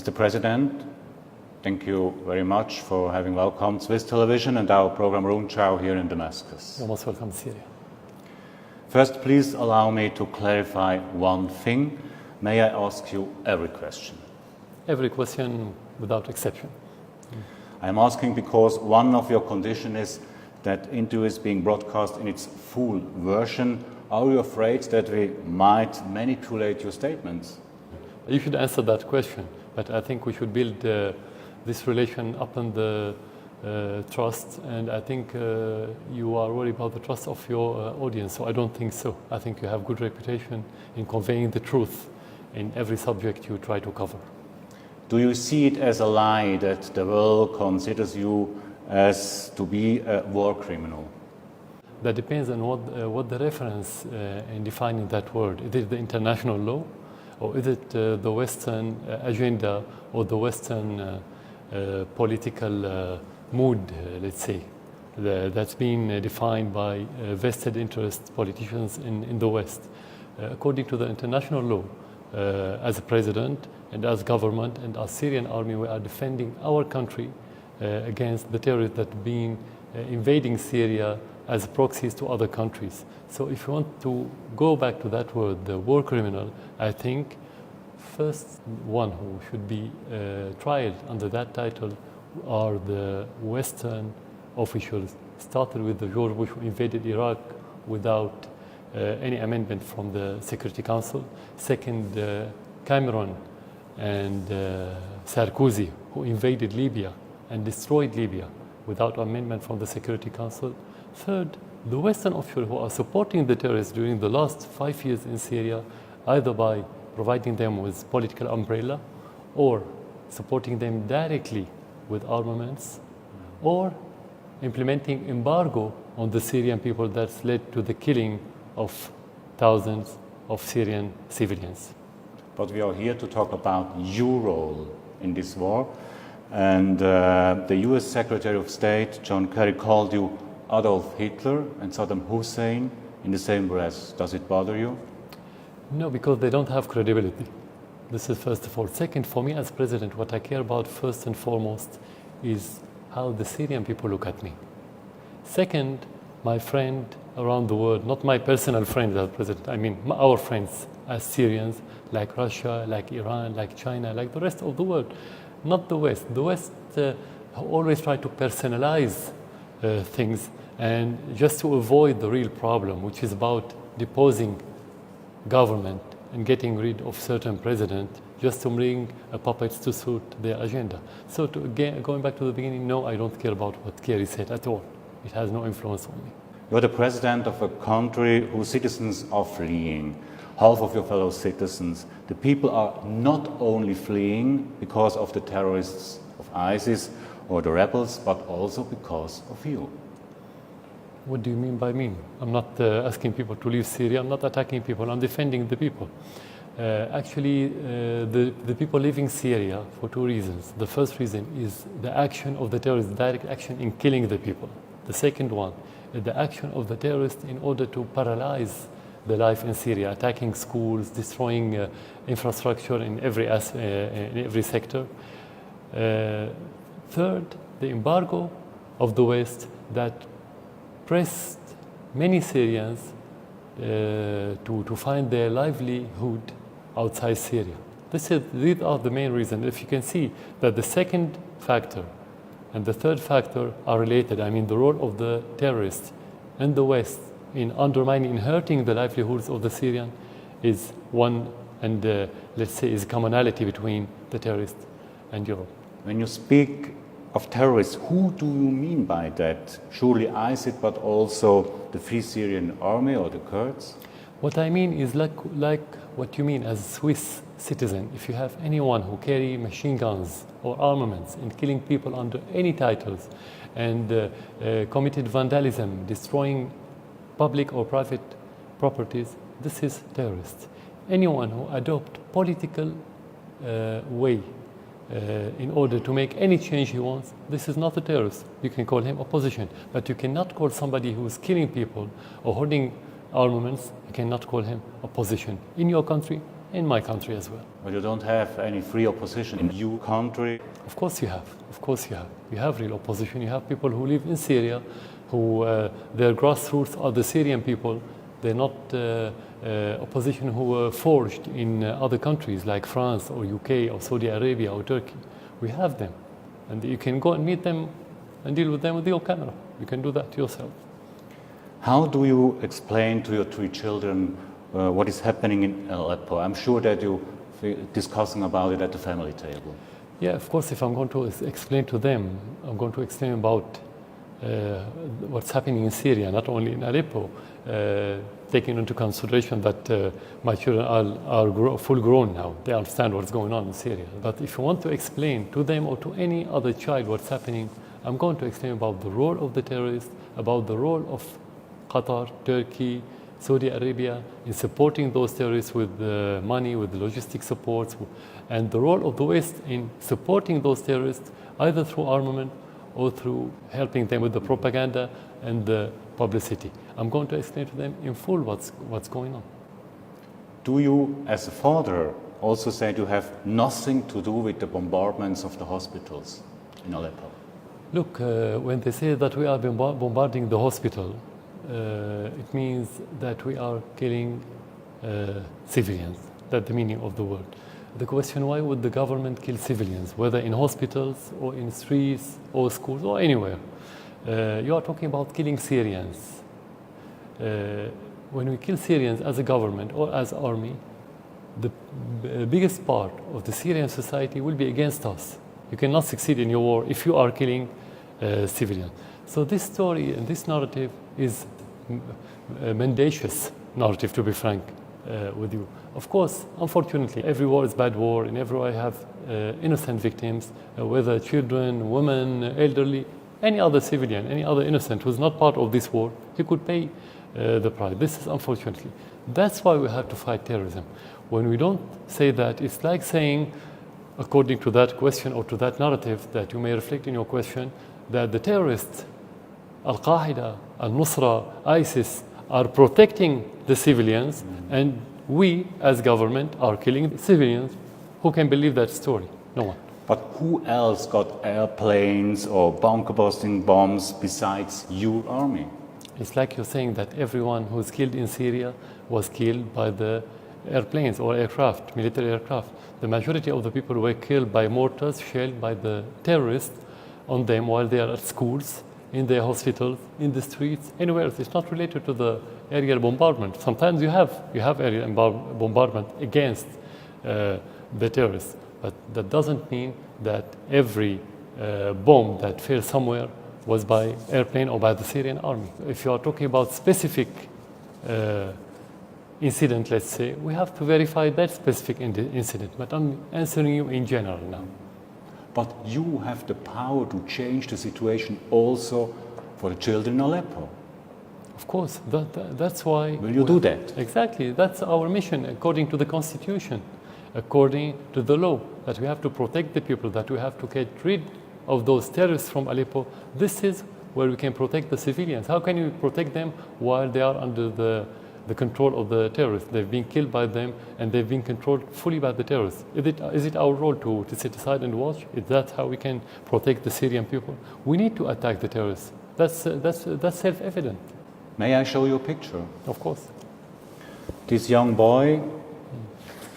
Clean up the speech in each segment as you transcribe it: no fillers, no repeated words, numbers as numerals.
Mr. President, thank you very much for having welcomed Swiss television and our program Rundschau here in Damascus. You're most welcome, Syria. First, please allow me to clarify one thing. May I ask you every question? Every question without exception. I am asking because one of your conditions is that interview is being broadcast in its full version. Are you afraid that we might manipulate your statements? You should answer that question, but I think we should build this relation upon the trust, and I think you are worried about the trust of your audience, so I don't think so. I think you have good reputation in conveying the truth in every subject you try to cover. Do you see it as a lie that the world considers you as to be a war criminal? That depends on what the reference in defining that word. Is it the international law, or is it the Western agenda, or the Western political mood, let's say, that's been defined by vested interest politicians in the West? According to the international law, as a president and as government and as Syrian army, we are defending our country against the terrorists that have been invading Syria as proxies to other countries. So if you want to go back to that word, the war criminal, I think first one who should be tried under that title are the Western officials. Started with the George Bush, who invaded Iraq without any amendment from the Security Council. Second, Cameron and Sarkozy, who invaded Libya and destroyed Libya without amendment from the Security Council. Third, the Western officials who are supporting the terrorists during the last 5 years in Syria, either by providing them with political umbrella or supporting them directly with armaments, or implementing embargo on the Syrian people that's led to the killing of thousands of Syrian civilians. But we are here to talk about your role in this war. And the US Secretary of State, John Kerry, called you Adolf Hitler and Saddam Hussein in the same breath. Does it bother you? No, because they don't have credibility. This is first of all. Second, for me as president, what I care about first and foremost is how the Syrian people look at me. Second, my friend around the world, not my personal friend as president, I mean our friends as Syrians, like Russia, like Iran, like China, like the rest of the world, not the West. The West always try to personalize things, and just to avoid the real problem, which is about deposing government and getting rid of certain president, just to bring puppets to suit their agenda. So going back to the beginning, no, I don't care about what Kerry said at all. It has no influence on me. You're the president of a country whose citizens are fleeing. Half of your fellow citizens. The people are not only fleeing because of the terrorists of ISIS or the rebels, but also because of you. What do you mean by me? I'm not asking people to leave Syria. I'm not attacking people. I'm defending the people. Actually, the people leaving Syria for two reasons. The first reason is the action of the terrorists, direct action in killing the people. The second one is the action of the terrorists in order to paralyze the life in Syria, attacking schools, destroying infrastructure in every sector. Third, the embargo of the West that pressed many Syrians to find their livelihood outside Syria. These are the main reasons. If you can see that the second factor and the third factor are related, I mean the role of the terrorists and the West in undermining and hurting the livelihoods of the Syrian is one, and let's say is commonality between the terrorists and Europe. When you speak of terrorists, who do you mean by that? Surely ISIS, but also the Free Syrian Army or the Kurds? What I mean is like what you mean as a Swiss citizen. If you have anyone who carry machine guns or armaments and killing people under any titles and committed vandalism, destroying public or private properties, this is terrorist. Anyone who adopt political way in order to make any change he wants, this is not a terrorist. You can call him opposition, but you cannot call somebody who is killing people or holding armaments, you cannot call him opposition in your country in my country as well. But you don't have any free opposition in your country. Of course you have. Of course you have. You have real opposition. You have people who live in Syria, who their grassroots are the Syrian people. They're not opposition who were forged in other countries like France or UK or Saudi Arabia or Turkey. We have them, and you can go and meet them and deal with them with your camera. You can do that yourself. How do you explain to your 3 children what is happening in Aleppo? I'm sure that you're discussing about it at the family table. Yeah, of course, if I'm going to explain to them, I'm going to explain about what's happening in Syria, not only in Aleppo, taking into consideration that my children are full grown now. They understand what's going on in Syria. But if you want to explain to them or to any other child what's happening, I'm going to explain about the role of the terrorists, about the role of Qatar, Turkey, Saudi Arabia in supporting those terrorists with money, with logistic supports, and the role of the West in supporting those terrorists either through armament or through helping them with the propaganda and the publicity. I'm going to explain to them in full what's going on. Do you, as a father, also say you have nothing to do with the bombardments of the hospitals in Aleppo? Look, when they say that we are bombarding the hospital, it means that we are killing civilians. That's the meaning of the word. The question, why would the government kill civilians, whether in hospitals or in streets or schools or anywhere? You are talking about killing Syrians. When we kill Syrians as a government or as army, the biggest part of the Syrian society will be against us. You cannot succeed in your war if you are killing civilians. So this story and this narrative is a mendacious narrative, to be frank with you. Of course, unfortunately, every war is bad war, and every war have innocent victims, whether children, women, elderly, any other civilian, any other innocent who's not part of this war, he could pay the price. This is unfortunately. That's why we have to fight terrorism. When we don't say that, it's like saying, according to that question or to that narrative that you may reflect in your question, that the terrorists, Al-Qaeda, Al-Nusra, ISIS, are protecting the civilians, and we, as government, are killing civilians. Who can believe that story? No one. But who else got airplanes or bunker-busting bombs besides your army? It's like you're saying that everyone who's killed in Syria was killed by the airplanes or aircraft, military aircraft. The majority of the people were killed by mortars shelled by the terrorists on them while they are at schools, in their hospitals, in the streets, anywhere else. It's not related to the aerial bombardment. Sometimes you have aerial bombardment against the terrorists, but that doesn't mean that every bomb that fell somewhere was by airplane or by the Syrian army. If you are talking about specific incident, let's say, we have to verify that specific incident, but I'm answering you in general now. But you have the power to change the situation also for the children in Aleppo. Of course, that's why... Will you do that? Exactly, that's our mission according to the Constitution, according to the law, that we have to protect the people, that we have to get rid of those terrorists from Aleppo. This is where we can protect the civilians. How can you protect them while they are under the control of the terrorists? They've been killed by them and they've been controlled fully by the terrorists. Is it our role to sit aside and watch? Is that how we can protect the Syrian people? We need to attack the terrorists. That's self-evident. May I show you a picture? Of course. This young boy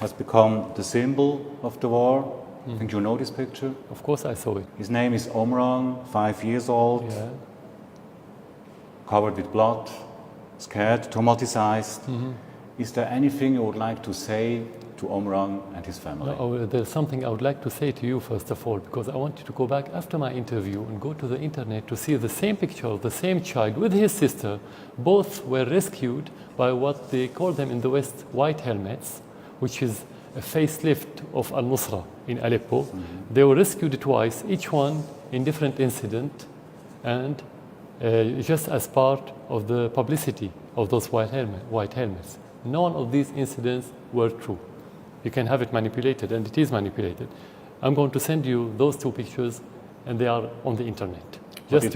has become the symbol of the war. I think you know this picture. Of course I saw it. His name is Omran, 5 years old, Yeah. covered with blood, scared, traumatized. Is there anything you would like to say to Omran and his family? No, there's something I would like to say to you first of all, because I want you to go back after my interview and go to the internet to see the same picture of the same child with his sister. Both were rescued by what they call them in the West white helmets, which is a facelift of Al-Nusra in Aleppo. They were rescued twice, each one in different incident, and just as part of the publicity of those white helmets. None of these incidents were true. You can have it manipulated, and it is manipulated. I'm going to send you those 2 pictures, and they are on the internet. Just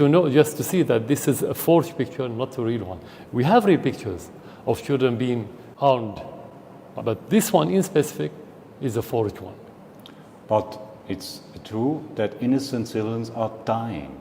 to see that this is a forged picture, not a real one. We have real pictures of children being harmed But this one in specific is a forged one. But it's true that innocent civilians are dying.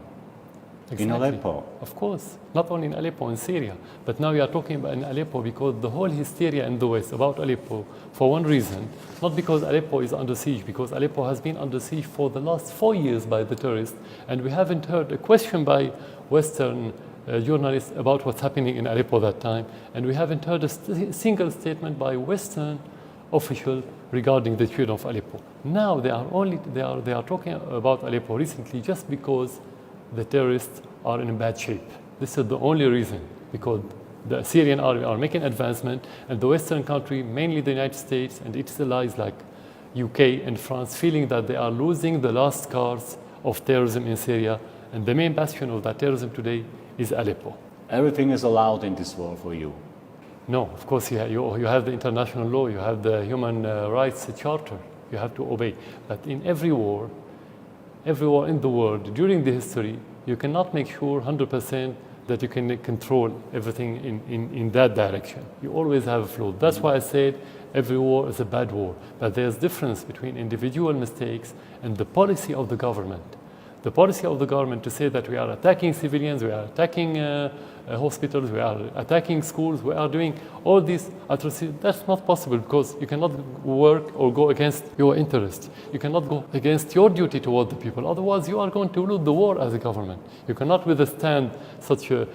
Exactly. In Aleppo. Of course, not only in Aleppo, in Syria. But now we are talking about in Aleppo because the whole hysteria in the West about Aleppo, for one reason, not because Aleppo is under siege, because Aleppo has been under siege for the last 4 years by the terrorists, and we haven't heard a question by Western journalists about what's happening in Aleppo that time, and we haven't heard a single statement by Western official regarding the situation of Aleppo. Now they are talking about Aleppo recently just because the terrorists are in bad shape. This is the only reason, because the Syrian Army are making advancement, and the Western country, mainly the United States and its allies like UK and France, feeling that they are losing the last scars of terrorism in Syria, and the main bastion of that terrorism today is Aleppo. Everything is allowed in this war for you. No, of course you have the international law, you have the human rights charter, you have to obey. But in every war in the world, during the history, you cannot make sure 100% that you can control everything in that direction. You always have a flaw. That's why I said every war is a bad war. But there's difference between individual mistakes and the policy of the government. The policy of the government to say that we are attacking civilians, we are attacking hospitals, we are attacking schools, we are doing all these atrocities, that's not possible because you cannot work or go against your interest. You cannot go against your duty toward the people. Otherwise, you are going to lose the war as a government. You cannot withstand such a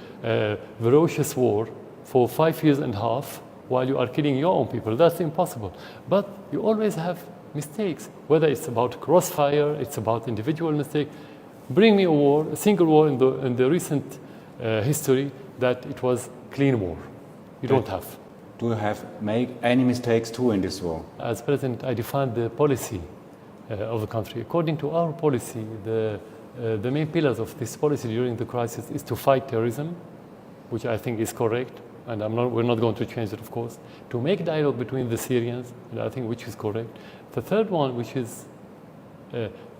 ferocious war for 5 years and a half while you are killing your own people. That's impossible. But you always have mistakes, whether it's about crossfire, it's about individual mistake. Bring me a single war in the recent history that it was clean war. You don't have. Do you have made any mistakes too in this war? As president, I defined the policy of the country. According to our policy, the main pillars of this policy during the crisis is to fight terrorism, which I think is correct, and we're not going to change it, of course. To make dialogue between the Syrians, and I think which is correct. The third one, which is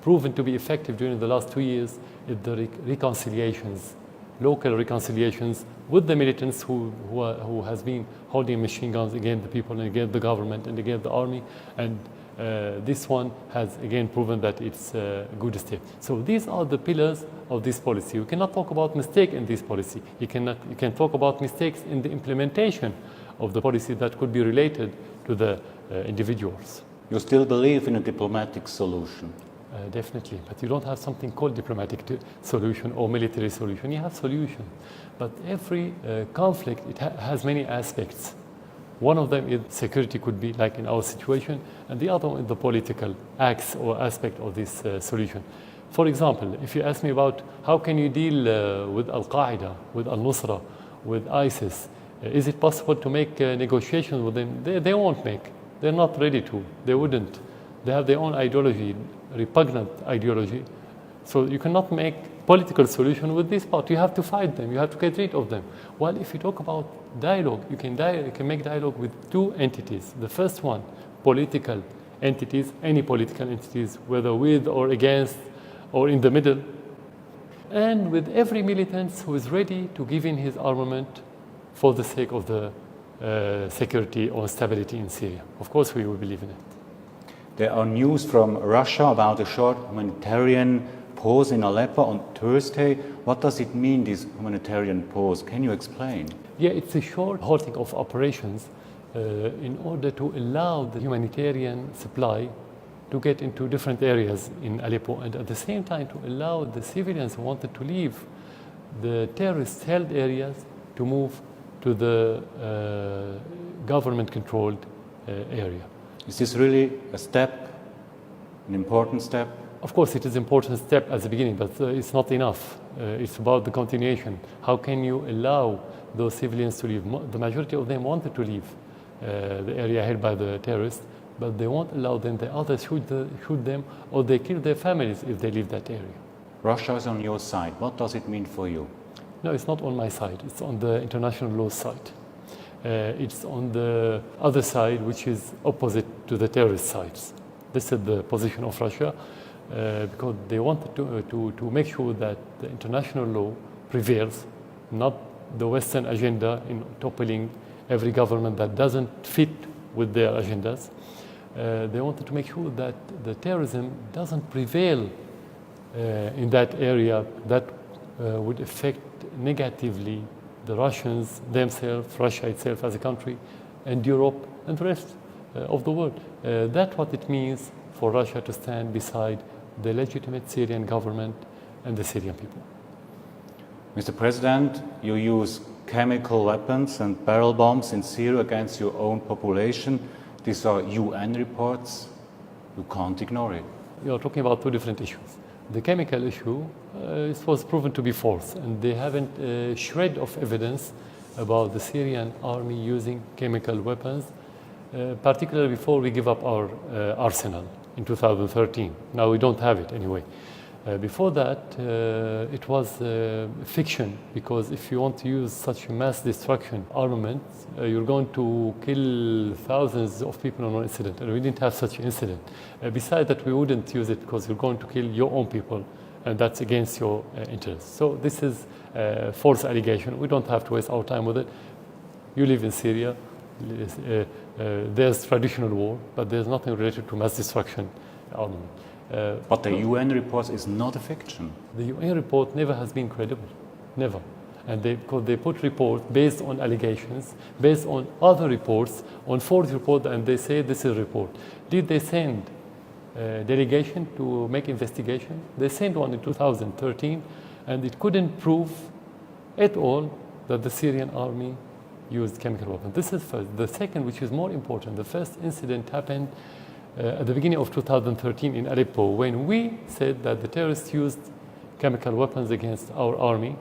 proven to be effective during the last 2 years, is the reconciliations, local reconciliations with the militants who has been holding machine guns against the people and against the government and against the army. And this one has again proven that it's a good step. So these are the pillars of this policy. You cannot talk about mistake in this policy. You can talk about mistakes in the implementation of the policy that could be related to the individuals. You still believe in a diplomatic solution? Definitely, but you don't have something called diplomatic solution or military solution. You have solution, but every conflict has many aspects. One of them is security, could be like in our situation, and the other one is the political acts or aspect of this solution. For example, if you ask me about how can you deal with Al-Qaeda, with Al-Nusra, with ISIS, is it possible to make negotiations with them? They won't make. They're not ready to. They wouldn't. They have their own ideology, repugnant ideology. So you cannot make political solution with this part. You have to fight them. You have to get rid of them. While if you talk about dialogue, you can make dialogue with two entities. The first one, political entities, any political entities, whether with or against or in the middle, and with every militant who is ready to give in his armament for the sake of the security or stability in Syria. Of course, we will believe in it. There are news from Russia about a short humanitarian pause in Aleppo on Thursday. What does it mean, this humanitarian pause? Can you explain? Yeah, it's a short halting of operations in order to allow the humanitarian supply to get into different areas in Aleppo, and at the same time to allow the civilians who wanted to leave the terrorist-held areas to move to the government-controlled area. Is this really a step, an important step? Of course, it is an important step at the beginning, but it's not enough. It's about the continuation. How can you allow those civilians to leave? The majority of them wanted to leave the area held by the terrorists, but they won't allow them. The others shoot them, or they kill their families if they leave that area. Russia is on your side. What does it mean for you? No, it's not on my side. It's on the international law side. It's on the other side, which is opposite to the terrorist sides. This is the position of Russia, because they wanted to make sure that the international law prevails, not the Western agenda in toppling every government that doesn't fit with their agendas. They wanted to make sure that the terrorism doesn't prevail in that area that would affect negatively the Russians themselves, Russia itself as a country, and Europe and the rest of the world. That's what it means for Russia to stand beside the legitimate Syrian government and the Syrian people. Mr. President, you use chemical weapons and barrel bombs in Syria against your own population. These are UN reports. You can't ignore it. You are talking about two different issues. The chemical issue, it was proven to be false, and they haven't a shred of evidence about the Syrian army using chemical weapons, particularly before we give up our arsenal in 2013. Now we don't have it anyway. Before that, it was fiction, because if you want to use such mass destruction armament, you're going to kill thousands of people on one incident, and we didn't have such an incident. Besides that, we wouldn't use it because you're going to kill your own people, and that's against your interests. So this is a false allegation. We don't have to waste our time with it. You live in Syria. There's traditional war, but there's nothing related to mass destruction armament. But the UN report is not a fiction. The UN report never has been credible, never. And because they put reports based on allegations, based on other reports, on false report, and they say this is a report. Did they send a delegation to make investigation? They sent one in 2013, and it couldn't prove at all that the Syrian army used chemical weapons. This is first. The second, which is more important, the first incident happened at the beginning of 2013 in Aleppo, when we said that the terrorists used chemical weapons against our army,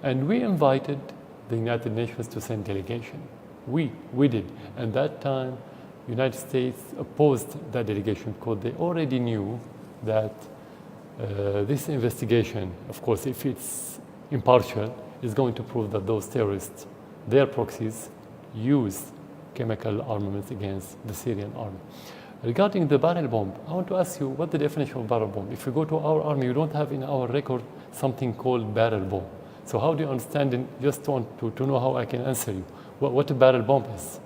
and we invited the United Nations to send delegation. We did. And that time, United States opposed that delegation because they already knew that this investigation, of course, if it's impartial, is going to prove that those terrorists, their proxies, used chemical armaments against the Syrian army. Regarding the barrel bomb, I want to ask you what the definition of barrel bomb. If you go to our army, you don't have in our record something called barrel bomb. So how do you understand it? Just want to know how I can answer you. What a barrel bomb is.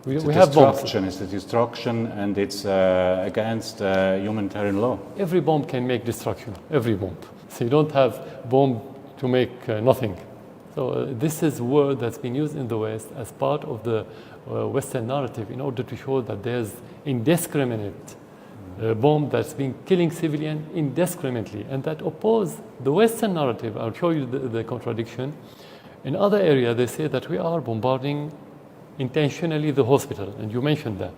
We have bombs. It's a destruction, and it's against humanitarian law. Every bomb can make destruction, every bomb. So you don't have bomb to make nothing. So this is a word that's been used in the West as part of the Western narrative in order to show that there's indiscriminate bomb that's been killing civilians indiscriminately, and that oppose the Western narrative. I'll show you the contradiction. In other areas, they say that we are bombarding intentionally the hospital, and you mentioned that.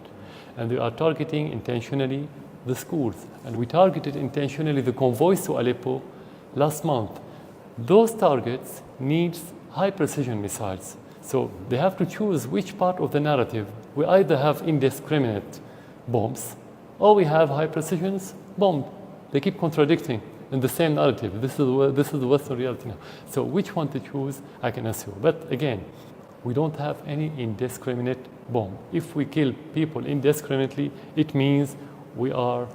And we are targeting intentionally the schools. And we targeted intentionally the convoys to Aleppo last month. Those targets need high precision missiles. So they have to choose which part of the narrative. We either have indiscriminate bombs, or we have high precision bomb. They keep contradicting in the same narrative. This is the Western reality now. So which one to choose, I can answer you. But again, we don't have any indiscriminate bomb. If we kill people indiscriminately, it means we are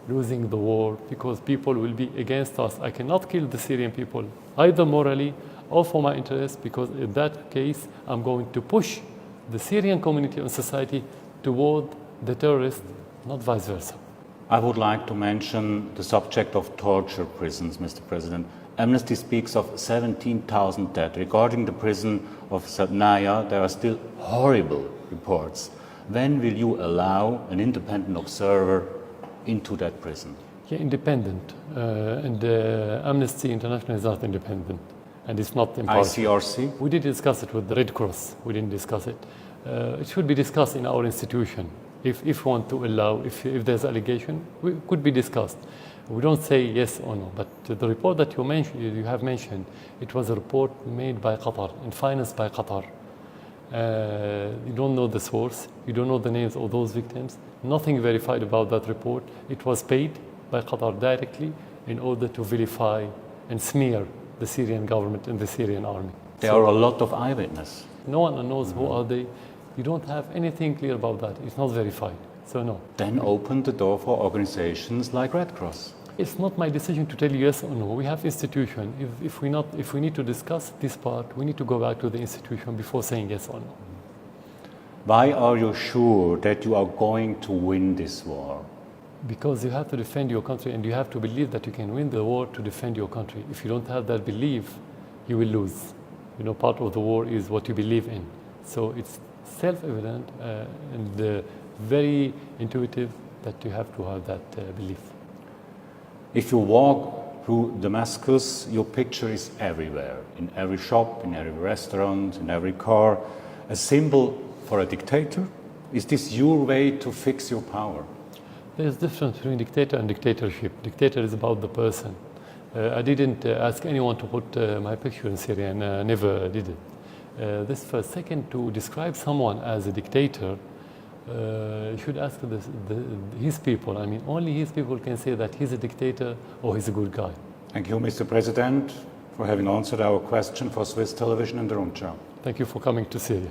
losing the war, because people will be against us. I cannot kill the Syrian people, either morally or for my interest, because in that case, I'm going to push the Syrian community and society toward the terrorists, not vice versa. I would like to mention the subject of torture prisons, Mr. President. Amnesty speaks of 17,000 dead. Regarding the prison of Sadnaya, there are still horrible reports. When will you allow an independent observer into that prison? Yeah, independent. And Amnesty International is not independent. And it's not impartial. ICRC? We did discuss it with the Red Cross. We didn't discuss it. It should be discussed in our institution. If we want to allow, if there's allegation, it could be discussed. We don't say yes or no. But the report that you have mentioned, it was a report made by Qatar and financed by Qatar. You don't know the source. You don't know the names of those victims. Nothing verified about that report. It was paid by Qatar directly in order to vilify and smear the Syrian government and the Syrian army. There are a lot of eyewitnesses. No one knows who are they. You don't have anything clear about that. It's not verified. So no. Then open the door for organizations like Red Cross. It's not my decision to tell you yes or no. We have institution. If we need to discuss this part, we need to go back to the institution before saying yes or no. Why are you sure that you are going to win this war? Because you have to defend your country and you have to believe that you can win the war to defend your country. If you don't have that belief, you will lose. You know, part of the war is what you believe in. So it's self-evident and very intuitive that you have to have that belief. If you walk through Damascus, your picture is everywhere, in every shop, in every restaurant, in every car, a symbol for a dictator. Is this your way to fix your power? There's a difference between dictator and dictatorship. Dictator is about the person. I didn't ask anyone to put my picture in Syria, and I never did it. This first. Second, to describe someone as a dictator, you should ask his people. I mean, only his people can say that he's a dictator or he's a good guy. Thank you, Mr. President, for having answered our question for Swiss Television and the Rundschau. Thank you for coming to Syria.